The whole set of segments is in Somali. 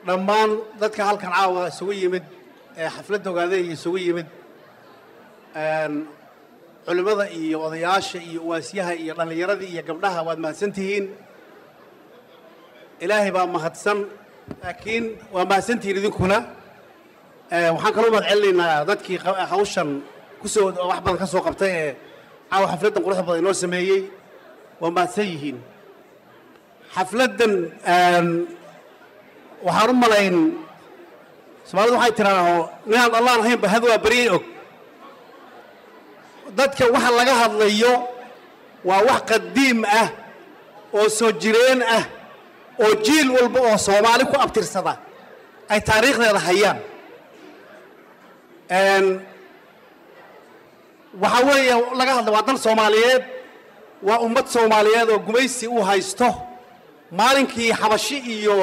dhammaan dadka halkan caawa isugu yimid xafladda ogaadey isugu yimid culimada iyo odayaasha iyo waasiyaha iyo dhalinyarada iyo gabdhaha waad mahadsantihiin ilaahay baa mahadsan laakiin waa mahadsantihiin idinkuna waxaan kaloo mahad celinaynaa dadkii hawshan kusoo wax badan ka soo qabtay ee caawa xafladdan quruxda badan inoo sameeyey waa mahadsan yihiin xafladdan waxaan u malayn Soomaalidu waxay tiraahdaa inaan Allah ahayn bahad waa bari og dadka waxa laga hadlayo waa wax qadiim ah oo soo jireen ah oo jiil walba oo Soomaali ku abtirsada ay taariikhdeeda hayaan waxa weeye laga hadlay waa dal Soomaaliyeed waa ummad Soomaaliyeed oo gumaysi u haysto maalinkii xabashi iyo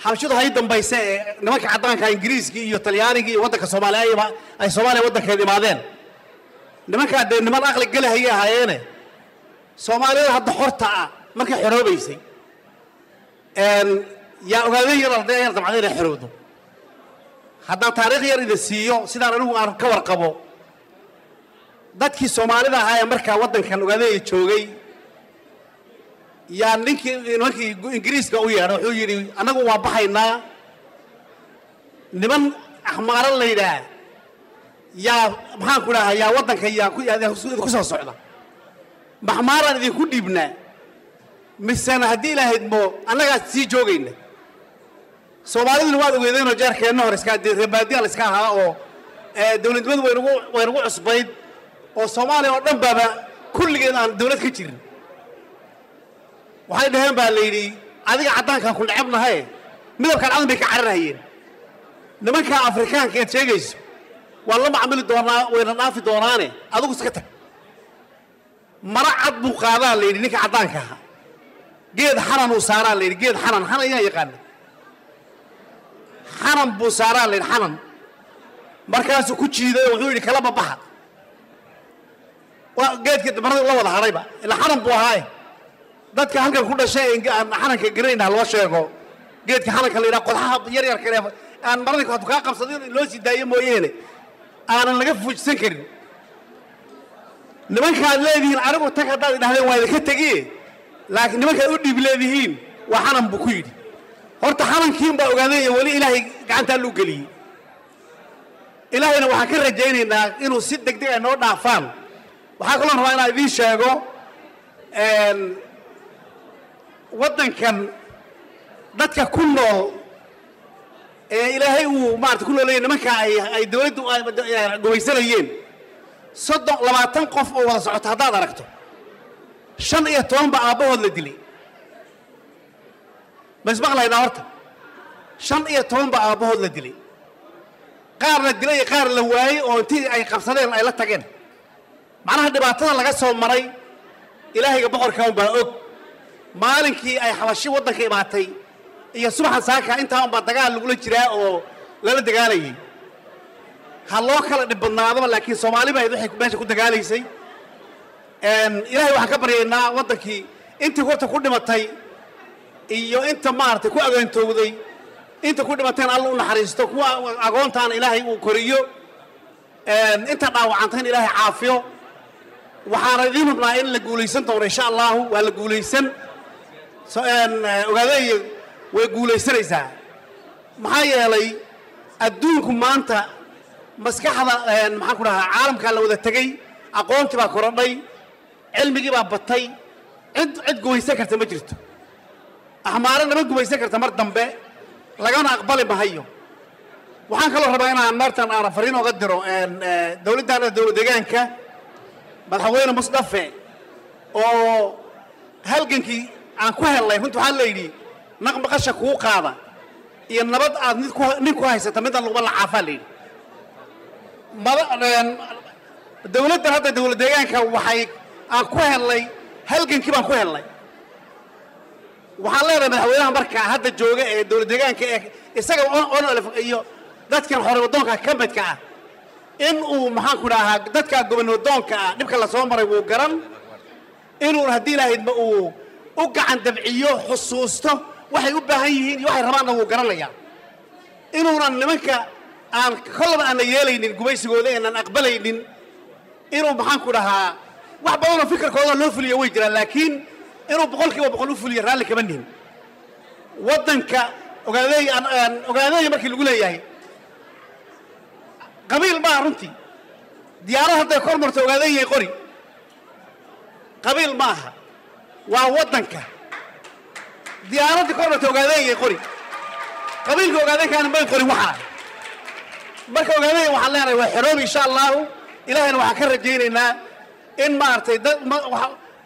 xabashidu hay dambayse nimanka cadaanka Ingiriiska iyo Talyaaniga iyo wadanka Soomaaliya ay Soomaaliya wadankeeda imaadeen nimanka niman aqli galahaya hayeene Soomaaliya hadda xorta ah markay xoroobaysay yaa ogaadey yar damcadeen xoroodo hadda taariikh yar ida siiyo sidaan anigu aan ka warqabo dadkii Soomaalida ahaa marka wadankan ogaadey joogay yaa ninkii Ingiriiska u yeeray wuxuu yiri anagu waa baxaynaa niman axmaaran leeyahay yaa maxaan ku dhahaa yaa wadanka yaa ku soo socda maxmaaran idin ku dhibna misana hadii ilaahay mo anaga sii joogayna Soomaalidu waa ogeedeen oo jaarkeena hor iska reebaadiyaal iska ahaa oo dawladnimadu way ugu cusbayd oo Soomaaliya oo dhan baba kulligeed aan dawlad ka jirin waxay dhaheen baa leeyri adiga cadaanka ku nacabnahay midabkan cadan bay ka cararayeen nimanka Afrikaanka ee sheegayso waa la macaamili doonaa wayna dhaafi doonaane adigu iska tag mara cad buu qaadaa leeyri ninka cadaanka ah geed xanan uu saaraa leeyri geed xanan ayaa yaqaan xanan buu saaraa leeyri xanan markaas ku jiiday wuxuu yiri kala babaxa waa geedka marada la wada harayba ila xanan buu ahaa dadka halkan ku dhashay xananka gareeyna loo sheego geedka xananka leeyra qodaha yar yar kale aan marada ku ka qabsadeen loo sii daayo mooyeene aanan laga fujsan karin nimanka leedihiin anigu tag hadaad dhahdeen waa ka tagee laakiin nimanka u dhib leedihiin waa xanan buu ku yiri horta xanankiin baa ogaadeen wali ilaahay gacanta loo galiyay ilaahayna waxa ka rajaynaynaa inuu si degdeg ah noo dhaafaan waxa kale oo rabaa inaan idin sheego wadankan dadka ku nool ee ilaahay uu maarta ku nooleeyay nimanka ay dawladdu gumaysanayeen 20 qof oo wada socota hadaad aragto 15 ba aabahood la dilay bas maqlayna horta 15 ba aabahood la dilay qaar la dilay qaar la waayay oo intii ay qabsadeen ay la tageen macnaha dhibaatada laga soo maray ilaahayga boqorka baa og maalinkii ay xabashi wadanka imaatay iyo subaxan saaka inta aan dagaal lagu jiraa oo lala dagaalayay haloo kala dhibadnaado laakiin Soomaaliba waxay meesha ku dagaalaysay ilaahay waxa ka baryaynaa wadankii intii horta ku dhimatay iyo inta maartay ku agoontoowday inta ku dhimateen Allah u naxariisto kuwa agoontaan ilaahay uu koriyo inta dhaawacantay ilaahay caafiyo waxaan idin rabnaa in la guuleysan doono insha Allah waa la guuleysan ogaadey way guuleysanaysaa maxaa yeelay adduunku maanta maskaxda maxaan ku dhahaa caalamka la wada tagay aqoontii baa korodhay cilmigii baa batay cid guuleysan karta ma jirto ahmaarana ma guuleysan karta mar dambe lagana aqbali mahayo waxaan kaloo rabaa inaan martan aan fariin uga diro dawladda deegaanka madaxweyne Mustafa oo halgankii aan ku helay runtii waxa la yiri naqmaqasha ku qaada iyo nabad aad nin ku haysata mid lagu la caafalay dawladda hadda dawladda deegaanka waxay aan ku helay halgankii baan ku helay waxaan leeyahay madaxweynaha marka hadda jooga ee dawladda deegaanka isaga iyo dadkan hore wadanka ka midka ah in uu maxaan ku dhahaa dadka gobnadoonka ah dibka la soo maray wuu garan inuu hadii ilaahay ma uu u gacan dabciyo xusuusto waxay u baahan yihiin iyo waxay rabaanna wuu garanayaa inuunan nimanka aan kollaba aan yeelaynin gumaysigooda aanan aqbalaynin inuu maxaan ku dhahaa wax badan oo fikirkooda loo fuliyo way jiraan laakiin inuu 100% u fuliyo raalli kama nihin waddanka ogaadeey markii lagu leeyahay qabiil baa runtii diyaarada hadday kor marto ogaadeeyay qori qabiil ma aha waa waddanka diyaaradda kor marto ogaadeeyay qori qabiilka ogaadeey kaana bay qori waxa marka ogaadeey waxaan leenahay waa xiroobi insha Allah ilaahayna waxaan ka rajaynaynaa in maartay dad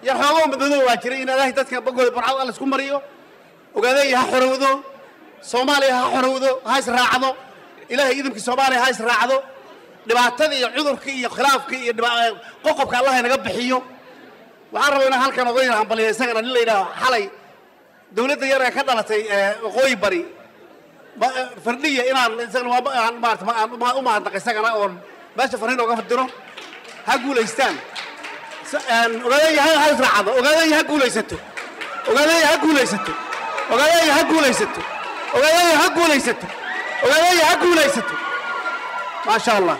ya xoogo madoodo waa jiray in ilaahay dadka bagooda barcad alla isku mariyo ogaadeey ha xorowdo Soomaaliya ha xorowdo ha israacdo ilaahay idinka Soomaaliya ha israacdo dhibaatada iyo cudurka iyo khilaafka iyo qoqobka Allah inaga bixiyo waxaan rabaa inaan halkan odayn aan baliyo isagana in la yiraahdo xalay dawladda yar ee ka dhalatay waqooyi bari fardhiya inaan isagana maartay u mahadnaq isagana oo meesha fariin uga fadiro ha guuleystaan ogaadeey ha israacdo ogaadeey ha guuleysato ogaadeey ha guuleysato ogaadeey ha guuleysato ogaadeey ha guuleysato ogaadeey ha guuleysato ما شاء الله